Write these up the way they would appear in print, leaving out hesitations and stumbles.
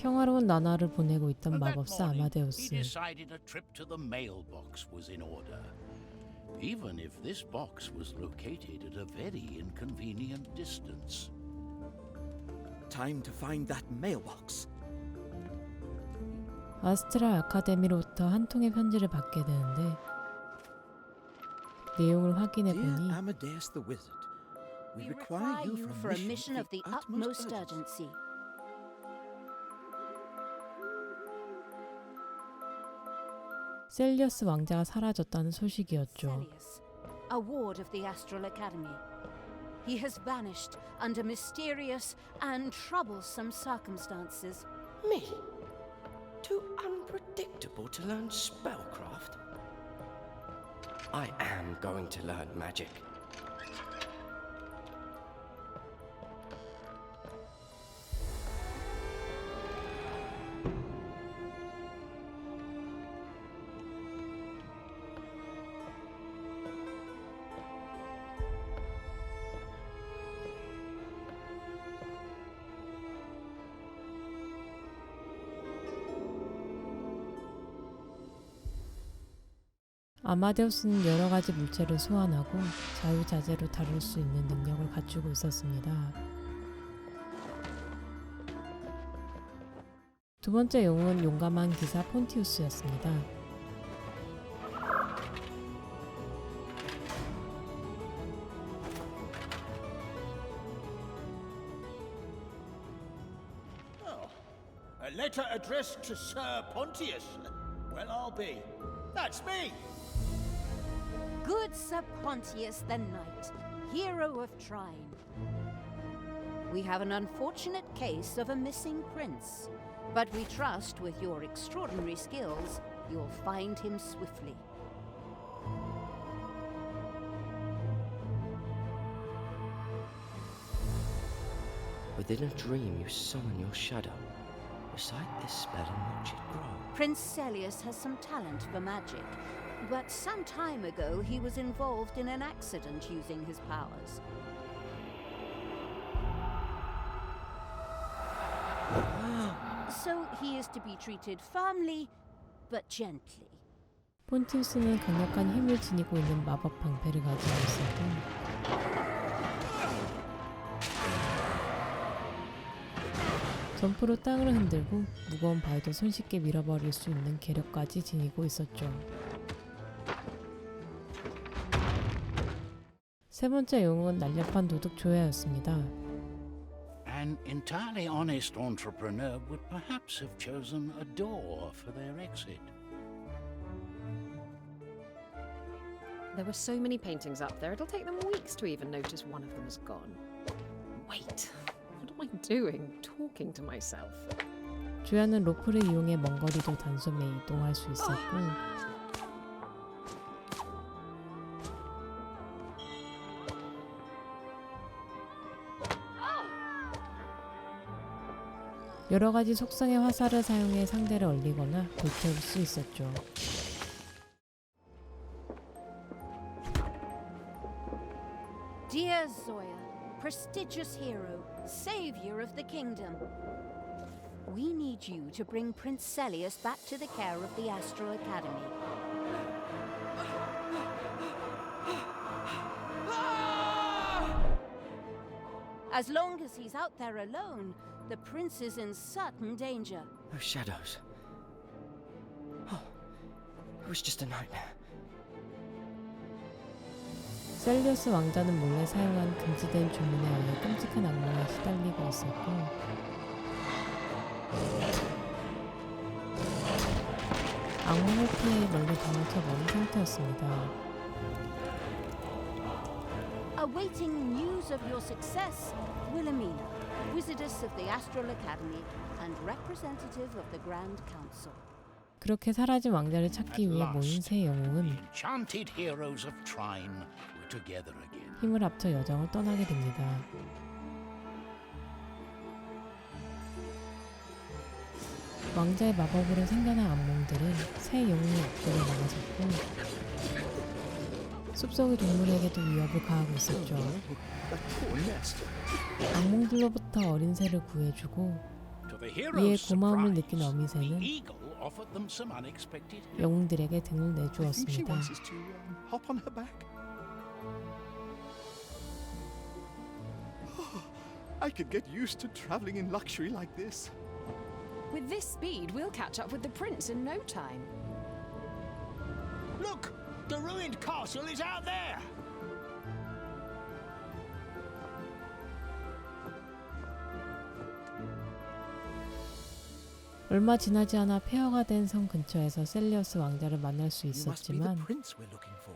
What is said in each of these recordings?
평화로운 나날을 보내고 있던 And that 마법사 morning, he 아마데우스. decided a trip to the mailbox was in order, even if this box was located at a very inconvenient distance. Time to find that mailbox. 아스트랄 아카데미로부터 한 통의 편지를 받게 되는데 내용을 확인해 Dear 보니 Amadeus the Wizard, we We require you for a mission of the utmost urgency. urgency. 셀리어스 왕자가 사라졌다는 소식이었죠. Celius, a ward of the Astral Academy. He has vanished under mysterious and troublesome circumstances. Me? Too unpredictable to learn spellcraft? I am going to learn magic. 아마데우스는 여러 가지 물체를 소환하고 자유자재로 다룰 수 있는 능력을 갖추고 있었습니다. 두 번째 영웅은 용감한 기사 폰티우스였습니다. A letter addressed to Sir Pontius. Well, I'll be. That's me. Good Sir Pontius the Knight, hero of Trine. We have an unfortunate case of a missing prince, but we trust with your extraordinary skills, you'll find him swiftly. Within a dream, you summon your shadow. Recite this spell and watch it grow. Prince Celius has some talent for magic, but some time ago he was involved in an accident using his powers. So he is to be treated firmly, but gently. 폰티우스는 강력한 힘을 지니고 있는 마법 방패를 가지고 있었고 점프로 땅을 흔들고 무거운 바위도 손쉽게 밀어버릴 수 있는 계력까지 지니고 있었죠. 세 번째 영웅은 날렵한 도둑 조야였습니다. An entirely honest entrepreneur would perhaps have chosen a door for their exit. There were so many paintings up there, it'll take them weeks to even notice one of them is gone. Wait, what am I doing? Talking to myself. 조야는 로프를 이용해 먼 거리도 단숨에 이동할 수 있었고 여러 가지 속성의 화살을 사용해 상대를 얼리거나 불태울 수 있었죠. Dear Zoya, prestigious hero, savior of the kingdom. We need you to bring Prince Celius back to the care of the Astral Academy. As long as he's out there alone, the prince is in certain danger. Those shadows. Oh, it was just a nightmare. 셀리어스 왕자는 몰래 사용한 금지된 주문에 의해 끔찍한 악몽에 시달리고 있었고 악몽을 피해 멀리 도망쳐버린 상태였습니다. Awaiting news of your success, Wilhelmina, wizardess of the Astral Academy and representative of the Grand Council. 그렇게 사라진 왕자를 찾기 At 위해 모인 last, 세 영웅은 the enchanted heroes of Trine were together again. 힘을 합쳐 여정을 떠나게 됩니다. 왕자의 마법으로 생겨난 악몽들은 새 영웅의 앞길을 막아섰고 숲속의 동물에게도 위협을 가하고 있었죠. That poor nest. 악몽들로부터 어린 새를 구해주고 To the 이에 hero's 고마움을 surprise, 느낀 the 어미새는 eagle offered them some unexpected help. 영웅들에게 등을 I think she 내주었습니다. wants us to hop on her back. I could get used to traveling in luxury like this. With this speed, we'll catch up with the prince in no time. Look! The ruined castle is out there! 얼마 지나지 않아 폐허가 된 성 근처에서 셀리어스 왕자를 만날 수 You must be the 있었지만 prince we're looking for.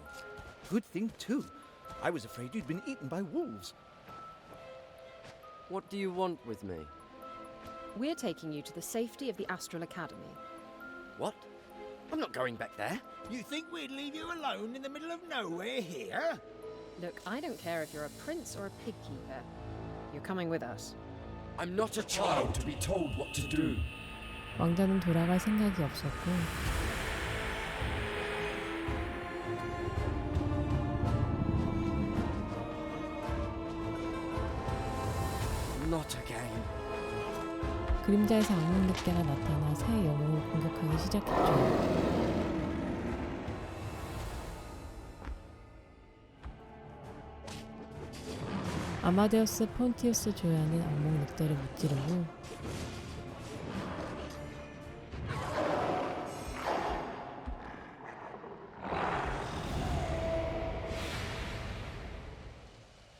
Good thing too. I was afraid you'd been eaten by wolves. What do you want with me? We're taking you to the safety of the Astral Academy. What? I'm not going back there. You think we'd leave you alone in the middle of nowhere here? Look, I don't care if you're a prince or a pig keeper. You're coming with us. I'm not a child to be told what to do. 왕자는 돌아갈 생각이 없었고 Not again. 그림자에서 악몽 늑대가 나타나 새 영웅을 공격하기 시작했죠. 아마데우스 폰티우스 조야는 악몽 늑대를 무찌르고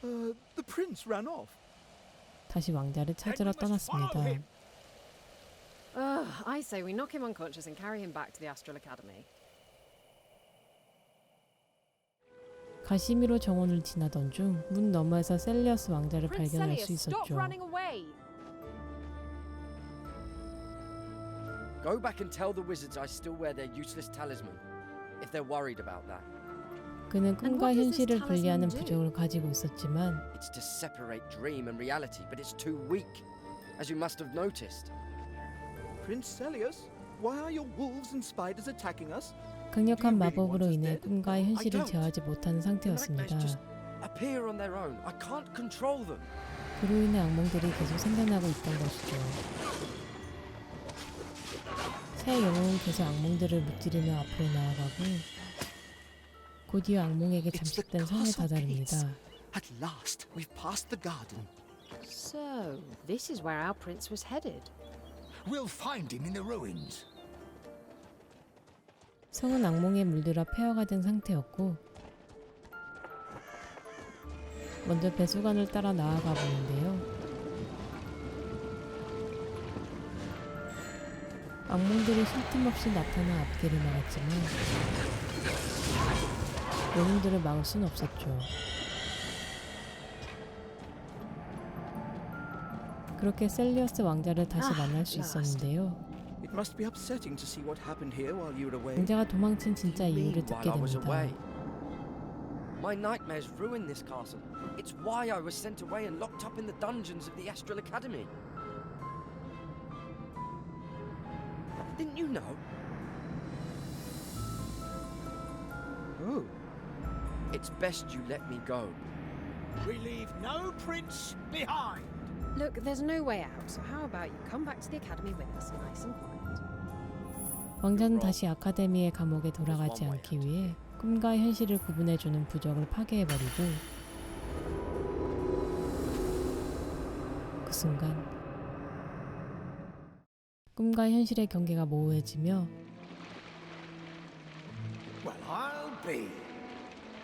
The prince ran off. 다시 왕자를 찾으러 Then we must follow 떠났습니다. him. Ugh, I say we knock him unconscious and carry him back to the Astral Academy. 가시미로 정원을 지나던 중 문 너머에서 셀리어스 왕자를 Prince 발견할 수 Celius, stop 있었죠. running away! Go back and tell the wizards I still wear their useless talisman. If they're worried about that. 그는 꿈과 what does this 현실을 분리하는 talisman do? 부적을 가지고 있었지만 It's to separate dream and reality, but it's too weak, as you must have noticed. Prince Celius, why are your wolves and spiders attacking us? 강력한 Do you really 마법으로 want us 인해 dead? 꿈과 현실을 I don't. 제어하지 못하는 The nightmares 상태였습니다. just appear on their own. I can't control them. 그로 인해 악몽들이 계속 생겨나고 있던 것이죠. 새 영웅은 계속 악몽들을 무찌르며 앞으로 나아가고 곧이어 악몽에게 It's the 잠식된 성에 castle 다다릅니다. gates. At last, we've passed the garden. So, this is where our prince was headed. We'll find him in the ruins. 성은 악몽에 물들어 폐허가 된 상태였고 먼저 배수관을 따라 나아가 보는데요. 악몽들이 쉴 틈 없이 나타나 앞길을 막았지만 영웅들을 막을 순 없었죠. 그렇게 셀리어스 왕자를 다시 만날 수 있었는데요. It must be upsetting to see what happened here while you were away. 왕자가 도망친 진짜 이유를 듣게 While I was 됩니다. away. My nightmares ruined this castle. It's why I was sent away and locked up in the dungeons of the Astral Academy. Didn't you know? Oh, It's best you let me go. We leave no prince behind. Look, there's no way out, so how about you come back to the academy with us, nice and quiet. 왕자는 다시 아카데미의 감옥에 돌아가지 않기 위해 꿈과 현실을 구분해주는 부적을 파괴해버리고 그 순간 꿈과 현실의 경계가 모호해지며 Well, I'll be.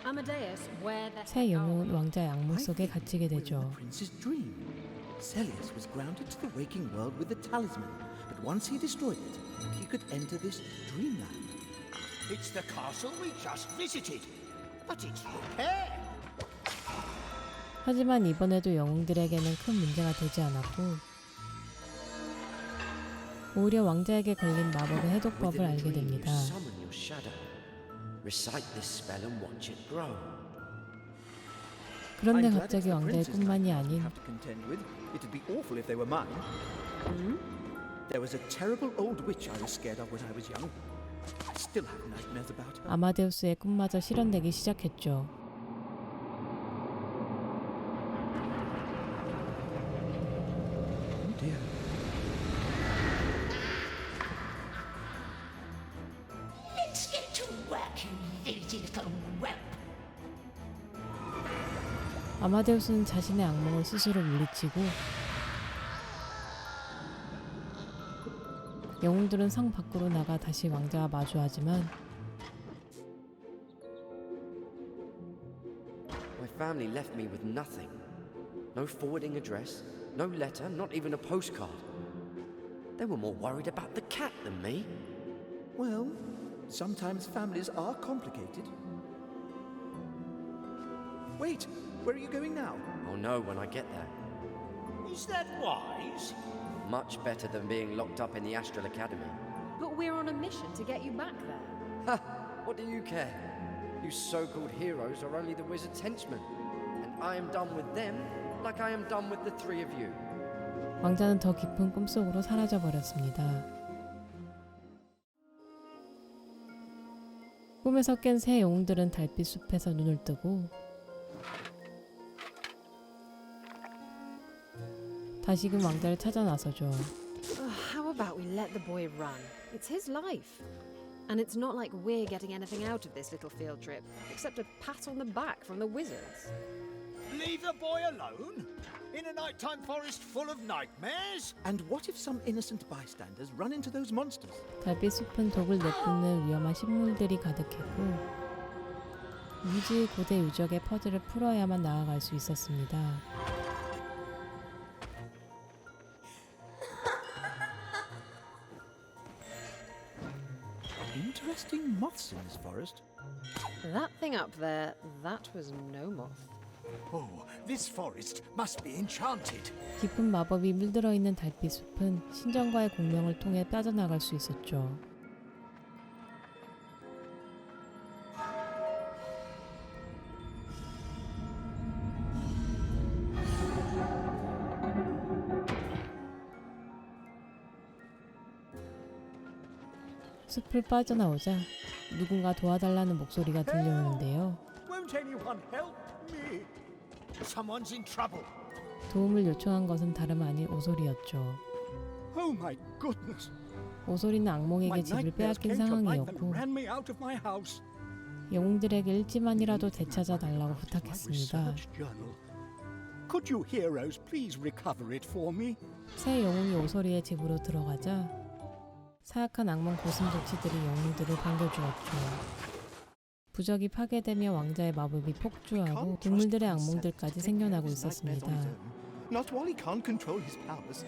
Amadeus, where the 새 heck are 영웅은 we? 왕자의 악몽 I 속에 think gat지게 we're in 되죠. the prince's dream. Celius was grounded to the waking world with the talisman, but once he destroyed it, he could enter this dreamland. It's the castle we just visited, but it's repaired. 하지만 이번에도 영웅들에게는 큰 문제가 되지 않았고 오히려 왕자에게 걸린 마법의 해독법을 Within a 알게 dream, 됩니다. you summon your shadow. Recite this spell and watch it grow. 그런데 I'm glad 갑자기 it's the 왕자의 prince's 꿈만이 nightmares we 아닌 have to contend with. It'd be awful if they were mine. Hmm? There was a terrible old witch I was scared of when I was young. I still have nightmares about her. 아마데우스의 꿈마저 실현되기 시작했죠. Oh dear. 아마데우스는 자신의 악몽을 스스로 물리치고 영웅들은 성 밖으로 나가 다시 왕자와 마주하지만 My family left me with nothing. No forwarding address, no letter, not even a postcard. They were more worried about the cat than me. Well, sometimes families are complicated. Wait, where are you going now? I'll know when I get there. Is that wise? Much better than being locked up in the Astral Academy. But we're on a mission to get you back there. Ha! What do you care? You so-called heroes are only the wizard's henchmen. And I am done with them like I am done with the three of you. 왕자는 더 깊은 꿈속으로 사라져버렸습니다. 꿈에서 깬 새 영웅들은 달빛 숲에서 눈을 뜨고 다시금 왕자를 찾아 나서죠. How about we let the boy run? It's his life. And it's not like we're getting anything out of this little field trip, except a pat on the back from the wizards. Leave the boy alone? In a nighttime forest full of nightmares? And what if some innocent bystanders run into those monsters? 달빛 숲은 독을 내뿜는 위험한 식물들이 가득했고 미지의 고대 유적의 퍼즐을 풀어야만 나아갈 수 있었습니다. Interesting moths in this forest. That thing up there, that was no moth. Oh, this forest must be enchanted. 깊은 마법이 물들어 있는 달빛 숲은 신전과의 공명을 통해 빠져나갈 수 있었죠. 숲을 빠져나오자 누군가 도와달라는 목소리가 들려오는데요. Won't anyone help me? Someone's in trouble. 도움을 요청한 것은 다름 아닌 오솔이었죠. Oh my goodness. 오솔이는 악몽에게 My 집을 nightmares 빼앗긴 came to life and 상황이었고 ran me out of my house. 영웅들에게 일지만이라도 되찾아 달라고 My 부탁했습니다. research journal. Could you heroes please recover it for me? 새 영웅이 오솔이의 집으로 들어가자 사악한 악몽 고슴도치들이 영웅들을 반겨주었죠. 부적이 파괴되며 왕자의 마법이 폭주하고 동물들의 악몽들까지 생겨나고 있었습니다. Not while he can't control his powers.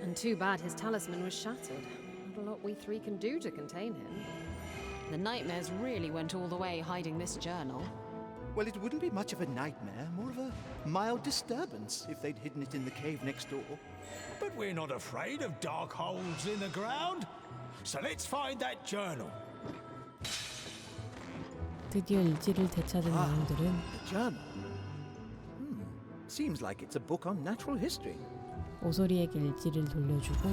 And too bad his talisman was shattered. Not a lot we three can do to contain him. The nightmares really went all the way hiding this journal. Well, it wouldn't be much of a nightmare, more of a mild disturbance if they'd hidden it in the cave next door. But we're not afraid of dark holes in the ground. So let's find that journal. 드디어 일지를 되찾은 영웅들은 The journal. Seems like it's a book on natural history. 오솔이에게 일지를 돌려주고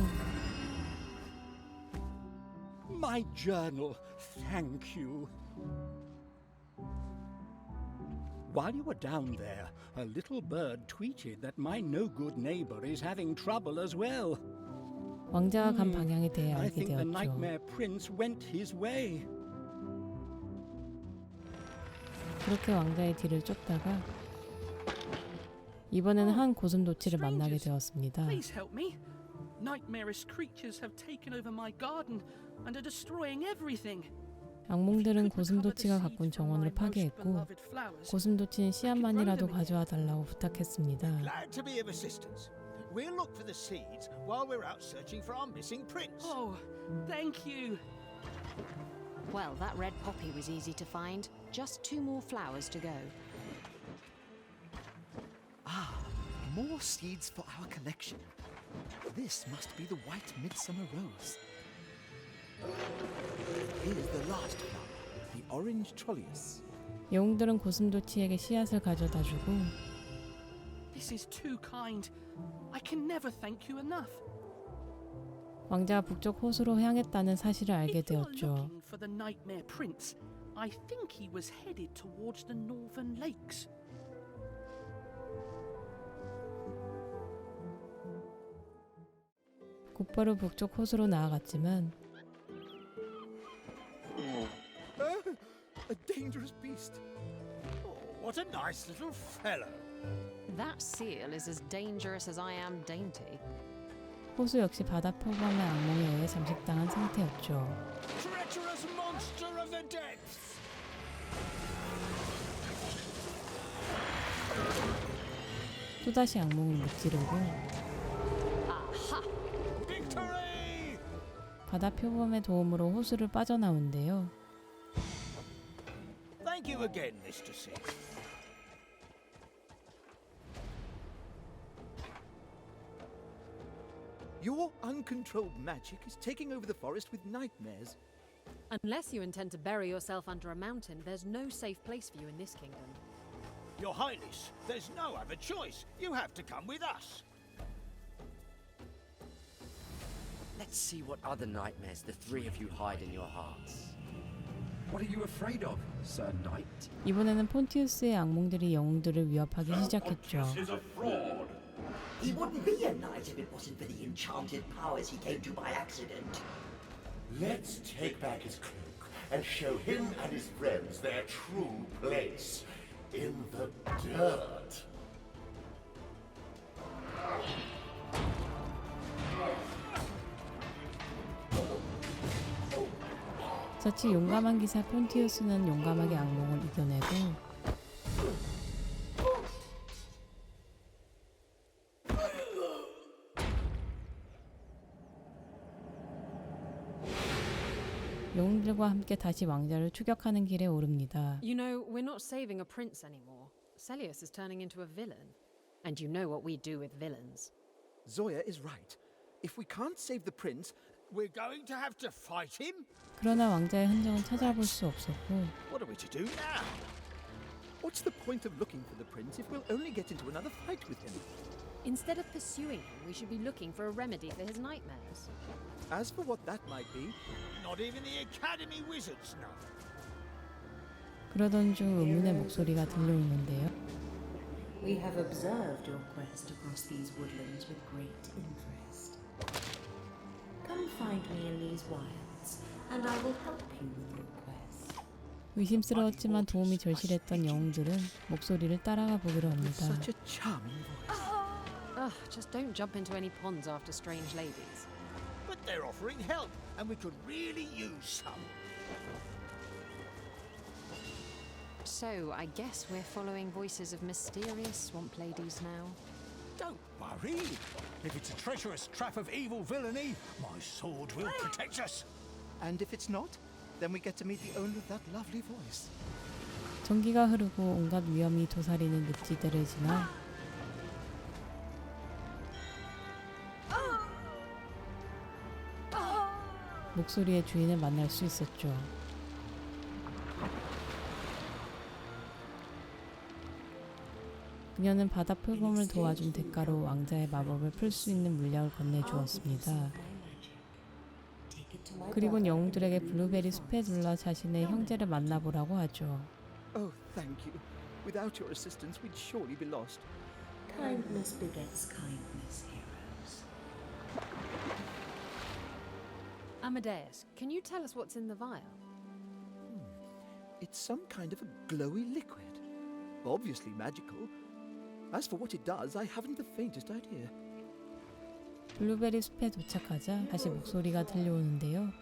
My journal, thank you. While you were down there, a little bird tweeted that my no-good neighbor is having trouble as well. 왕자가 간 방향에 대해 I 알게 think the 되었죠. Nightmare Prince went his way. 그렇게 왕자의 뒤를 쫓다가 이번에는 한 고슴도치를 만나게 되었습니다. Please help me. Nightmarish creatures have taken over my garden and are destroying everything. 악몽들은 고슴도치가 가꾼 정원을 파괴했고 고슴도치는 씨앗만이라도 가져와 달라고 부탁했습니다. Glad to be of assistance. We'll look for the seeds while we're out searching for our missing prince. Oh, thank you. Well, that red poppy was easy to find. Just 2 more flowers to go. More seeds for our collection. This must be the white midsummer rose. Here's the last flower, the orange trolleus. 영웅들은 고슴도치에게 씨앗을 가져다주고 This is too kind. I can never thank you enough. 왕자가 북쪽 호수로 향했다는 사실을 알게 If you're 되었죠. looking for the Nightmare Prince, I think he was headed towards the Northern Lakes. 곧바로 북쪽 호수로 나아갔지만 A dangerous beast. Oh, what a nice little fellow. That seal is as dangerous as I am dainty. 호수 역시 바다 표범의 악몽에 의해 잠식당한 상태였죠. Treacherous monster of the depths. 또다시 악몽을 무찌르고 Victory! 바다 표범의 도움으로 호수를 빠져나오는데요. Thank you again, Mr. C. Your uncontrolled magic is taking over the forest with nightmares. Unless you intend to bury yourself under a mountain, there's no safe place for you in this kingdom. Your Highness, there's no other choice. You have to come with us. Let's see what other nightmares the three of you hide in your hearts. What are you afraid of, Sir Knight? 이번에는 폰티우스의 악몽들이 영웅들을 위협하기 시작했죠. He wouldn't be a knight if it wasn't for the enchanted powers he came to by accident. Let's take back his cloak and show him and his friends their true place in the dirt. 자칫 용감한 기사 폰티우스는 용감하게 악몽을 이겨내고 영웅들과 함께 다시 왕자를 추격하는 길에 오릅니다. You know, we're not saving a prince anymore. Celius is turning into a villain. And you know what we do with villains. Zoya is right. If we can't save the prince, We're going to have to fight him? 그러나 왕자의 흔적은 찾아볼 수 없었고 What are we to do now? what's the point of looking for the prince if we'll only get into another fight with him? Instead of pursuing him, we should be looking for a remedy for his nightmares. As for what that might be, Not even the Academy wizards know. 그러던 중 의문의 목소리가 들려오는데요. We have observed your quest across these woodlands with great interest. Come find me in these wilds, and I will help you with your quest. 의심스러웠지만 도움이 절실했던 영웅들은 목소리를 따라가 보기로 합니다. such a charming voice. Ugh, just don't jump into any ponds after strange ladies. But they're offering help, and we could really use some. So, I guess we're following voices of mysterious swamp ladies now. Don't worry. If it's a treacherous trap of evil villainy, my sword will protect us. And if it's not, then we get to meet the owner of that lovely voice. 전기가 흐르고 온갖 위험이 도사리는 늪지대를 지나 목소리의 주인을 만날 수 있었죠. 그녀는 바다 표범을 도와준 대가로 왕자의 마법을 풀 수 있는 물약을 건네주었습니다. 그리곤 영웅들에게 블루베리 숲에 들러 자신의 형제를 만나보라고 하죠. Oh, thank you. Without your assistance, we'd surely be lost. Kindness begets kindness, heroes. Amadeus, can you tell us what's in the vial? It's some kind of a glowy liquid. Obviously magical. As for what it does, I haven't the faintest idea. 블루베리 숲에 도착하자 다시 목소리가 들려오는데요.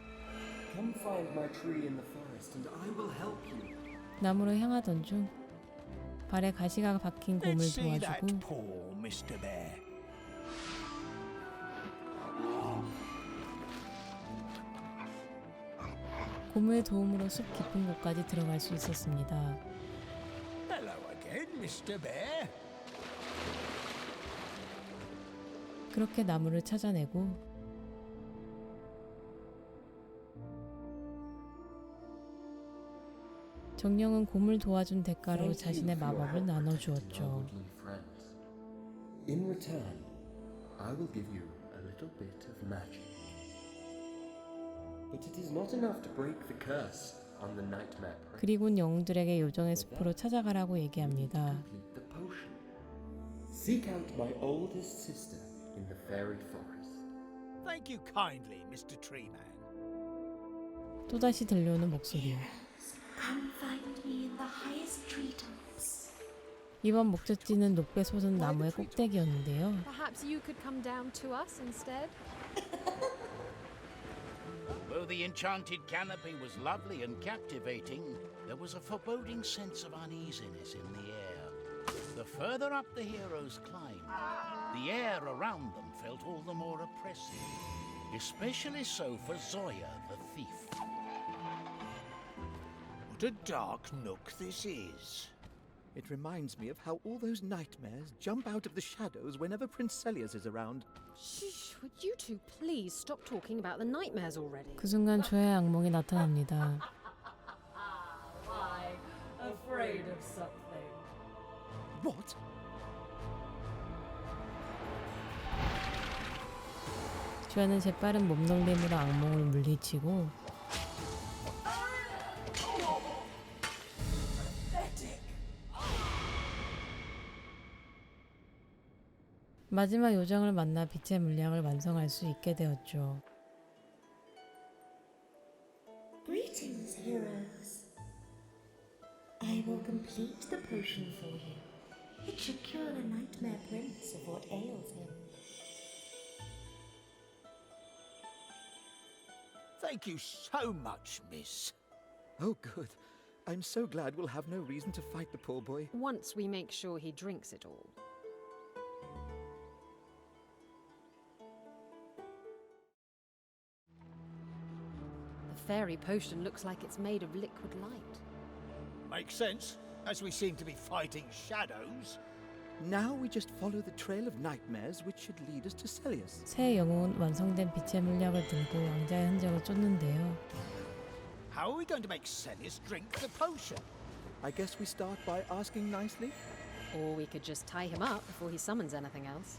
Come find my tree in the forest and I will help you. 나무로 향하던 중 발에 가시가 박힌 곰을 Let's see that 도와주고 poor Mr. Bear. 곰의 도움으로 숲 깊은 곳까지 들어갈 수 있었습니다. Hello again, Mr. Bear. 그렇게 나무를 찾아내고 정령은 곰을 도와준 대가로 자신의 마법을 나눠주었죠. In return, I will give you a little bit of magic. But it is not enough to break the curse on the nightmare prince. 그리곤 영웅들에게 요정의 숲으로 찾아가라고 얘기합니다. Complete the potion. Seek out my oldest sister in the fairy forest. Thank you kindly, Mr. Treeman. 또다시 들려오는 목소리. Come find me in the highest treetops. 이번 목적지는 높게 솟은 나무의 꼭대기였는데요. Perhaps you could come down to us instead? Though the enchanted canopy was lovely and captivating, there was a foreboding sense of uneasiness in the air. The further up the heroes climbed, the air around them felt all the more oppressive, especially so for Zoya the thief. What a dark nook this is. It reminds me of how all those nightmares jump out of the shadows whenever Prince Celius is around. Shh, would you two please stop talking about the nightmares already? 그 순간 조의 악몽이 나타납니다. Why? Afraid of something. What? 조야는 재빠른 몸놀림으로 악몽을 물리치고 마지막 요정을 만나 빛의 물량을 완성할 수 있게 되었죠. Greetings, heroes. I will complete the potion for you. It should cure the nightmare prince of what ails him. Thank you so much, miss. Oh, good. I'm so glad we'll have no reason to fight the poor boy. Once we make sure he drinks it all. The fairy potion looks like it's made of liquid light. Makes sense, as we seem to be fighting shadows. Now we just follow the trail of nightmares which should lead us to Celius. 새 영웅은 완성된 빛의 물약을 들고 왕자의 흔적을 쫓는데요. How are we going to make Celius drink the potion? I guess we start by asking nicely. Or we could just tie him up before he summons anything else.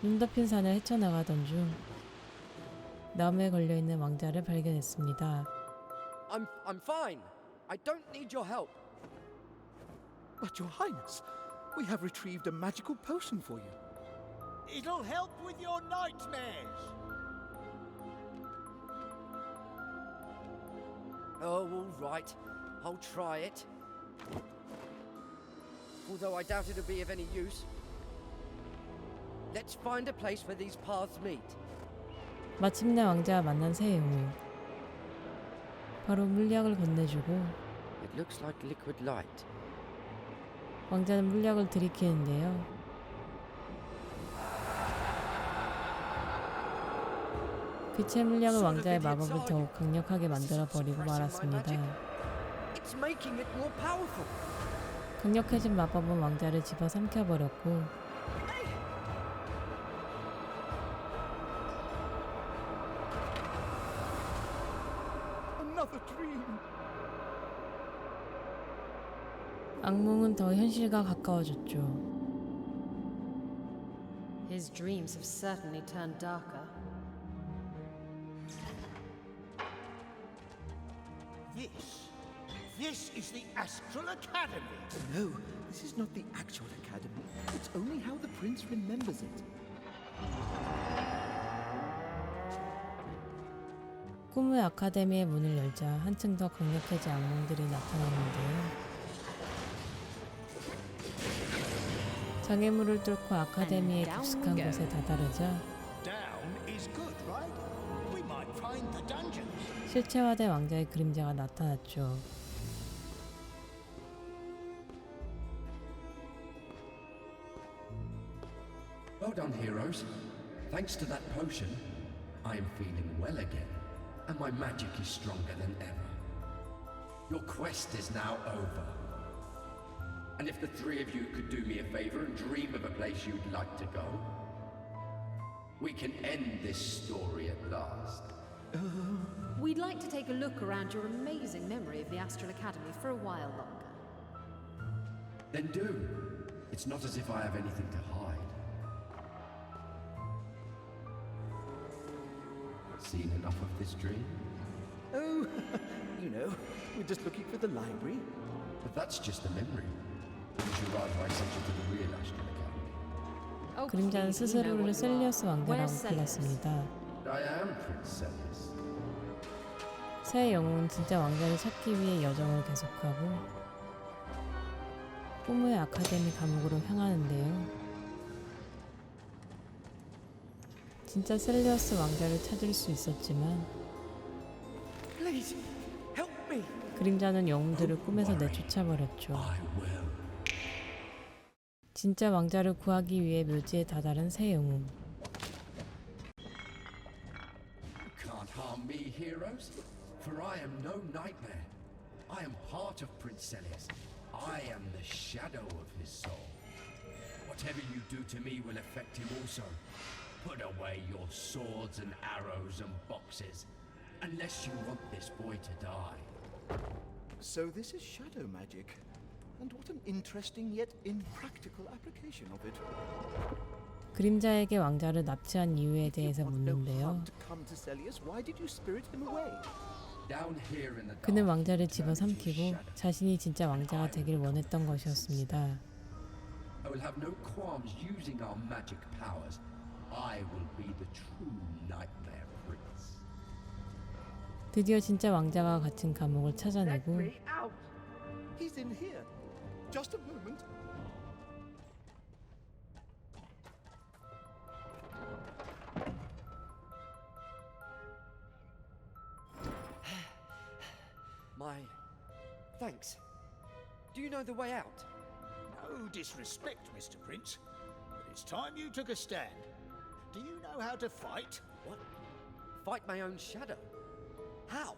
눈 덮인 산을 헤쳐나가던 중 나무에 걸려있는 왕자를 발견했습니다. I'm fine. I don't need your help. But your highness, we have retrieved a magical potion for you. It'll help with your nightmares. Oh, all right. I'll try it. Although I doubt it'll be of any use. Let's find a place where these paths meet. 마침내 왕자와 만난 새 영웅. 바로 물약을 건네주고 It looks like liquid light. 왕자는 물약을 들이키는데요. 빛의 물약은 왕자의 마법을 더욱 강력하게 만들어 버리고 말았습니다. It's making it more powerful. 강력해진 마법은 왕자를 집어삼켜 버렸고 Another dream. 악몽은 더 현실과 가까워졌죠. His dreams have certainly turned darker. This is the Astral Academy. No, this is not the actual academy. It's only how the prince remembers it. 꿈의 아카데미의 문을 열자 한층 더 강력해진 악몽들이 나타났는데요. 장애물을 뚫고 아카데미의 깊숙한 곳에 다다르자 Down is good, right? We might find the dungeons. 실체화된 왕자의 그림자가 나타났죠. Well done, heroes. Thanks to that potion, I am feeling well again, and my magic is stronger than ever. Your quest is now over. And if the three of you could do me a favor and dream of a place you'd like to go, we can end this story at last. We'd like to take a look around your amazing memory of the Astral Academy for a while longer. Then do. It's not as if I have anything to hide. Seen enough of this dream? Oh, you know, we're just looking for the library. But that's just a memory. Would you rather I sent you to the real Astral Academy? 그림자는 스스로를 셀리어스 왕자라고 불렀습니다. I am Prince Celius. 새 영웅은 진짜 왕자를 찾기 위해 여정을 계속하고 꿈의 아카데미 감옥으로 향하는데요. 진짜 셀리어스 왕자를 찾을 수 있었지만 Please, help me. 그림자는 영웅들을 꿈에서 내쫓아버렸죠. 진짜 왕자를 구하기 위해 묘지에 다다른 새 영웅. Can't harm me, heroes, for I am no nightmare. I am part of Prince Celius. I am the shadow of his soul. Whatever you do to me will affect him also. Put away your swords and arrows and boxes, unless you want this boy to die. So this is shadow magic. And what an interesting yet impractical application of it. 그림자에게 왕자를 납치한 이유에 대해서 Want no 묻는데요. harm to come to Celius, why did you spirit him away? Down here in the 그는 dark, 왕자를 turn into a 집어삼키고 shadow. 자신이 진짜 왕자가 되길 원했던 것이었습니다. I will have no qualms using our magic powers. I will be the true nightmare prince. 드디어 진짜 왕자가 갇힌 감옥을 찾아내고 out! He's in here. Just a moment. My thanks. Do you know the way out? No disrespect, Mr. Prince, but it's time you took a stand. Do you know how to fight? What? Fight my own shadow? How?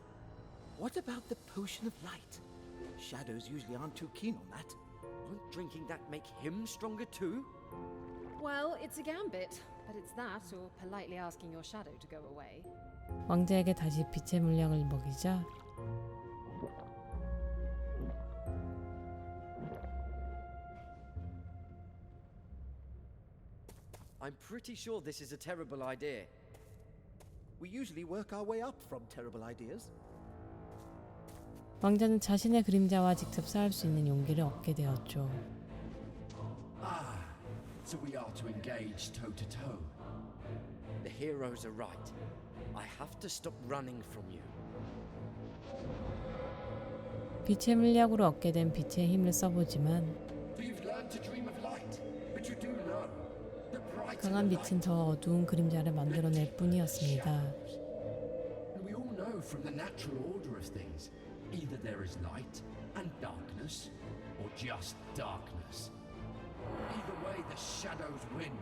What about the potion of light? Shadows usually aren't too keen on that. Won't drinking that make him stronger too? Well, it's a gambit, but it's that or politely asking your shadow to go away. 왕자에게 다시 빛의 물약을 먹이자 I'm pretty sure this is a terrible idea. We usually work our way up from terrible ideas. 왕자는 자신의 그림자와 직접 싸울 수 있는 용기를 얻게 되었죠. Ah, so we are to engage toe to toe. The heroes are right. I have to stop running from you. 빛의 물약으로 얻게 된 빛의 힘을 써보지만 So you've learned to dream of light, but you do know the bright 강한 빛은 더 어두운 그림자를 만들어낼 뿐이었습니다. And we all know from the natural order of things, either there is light and darkness, or just darkness. Either way, the shadows win.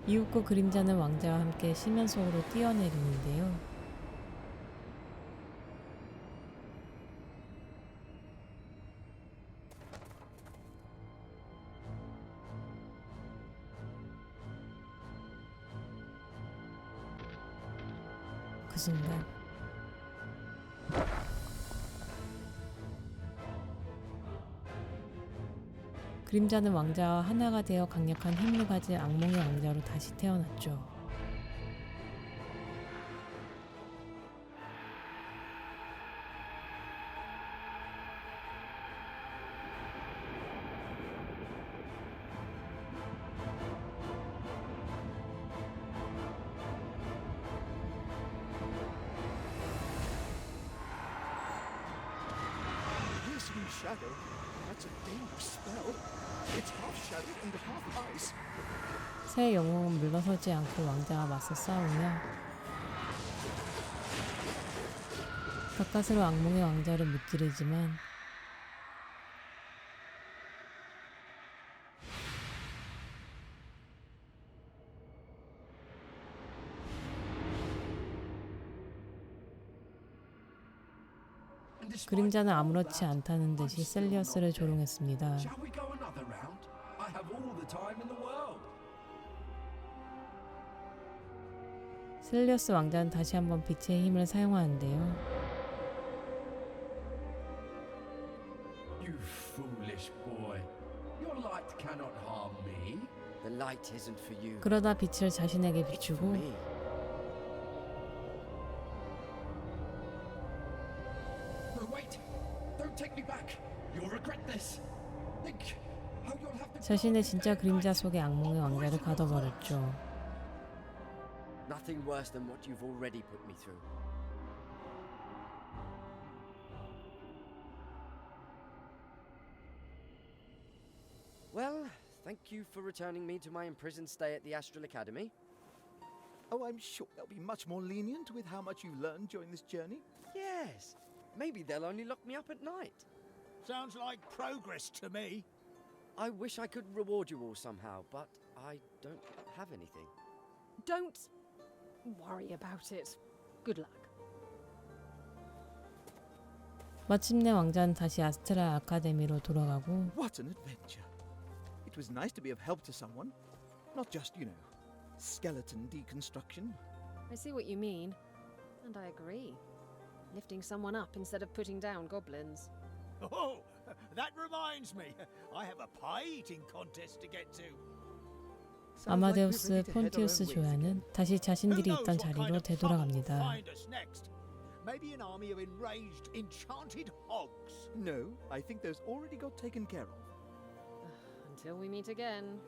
이윽고 그림자는 왕자와 함께 심연 속으로 뛰어내리는데요. 그 순간 그림자는 왕자와 하나가 되어 강력한 힘을 가진 악몽의 왕자로 다시 태어났죠. Piercing shadow? That's a dangerous spell. It's half shadow and half ice. 새 영웅은 물러서지 않고 왕자와 맞서 싸우며 가까스로 악몽의 왕자를 무찌르지만 그림자는 아무렇지 않다는 듯이 셀리어스를 조롱했습니다. Shall we go another round? I have all the time in the world. 셀리어스 왕자는 다시 한번 빛의 힘을 사용하는데요. You foolish boy. Your light cannot harm me. The light isn't for you. 그러다 빛을 자신에게 It's for 비추고 me. No, wait. Don't take me back. You'll regret this. Think how you'll have to 자신의 진짜 그림자 속의 악몽의 왕자를 가둬버렸죠. Nothing worse than what you've already put me through. Well, thank you for returning me to my imprisoned stay at the Astral Academy. Oh, I'm sure they'll be much more lenient with how much you've learned during this journey. Yes, maybe they'll only lock me up at night. Sounds like progress to me. I wish I could reward you all somehow, but I don't have anything. Don't worry about it. Good luck. 마침내 왕자는 다시 아스트랄 아카데미로 돌아가고 What an adventure. It was nice to be of help to someone. Not just, skeleton deconstruction. I see what you mean. And I agree. Lifting someone up instead of putting down goblins. Oh, that reminds me. I have a pie eating contest to get to. 아마데우스, 폰티우스 조야는 다시 자신들이 있던 자리로 되돌아갑니다. Find us next. Maybe an army of enraged, enchanted hogs. No, I think those already got taken care of. Until we meet again.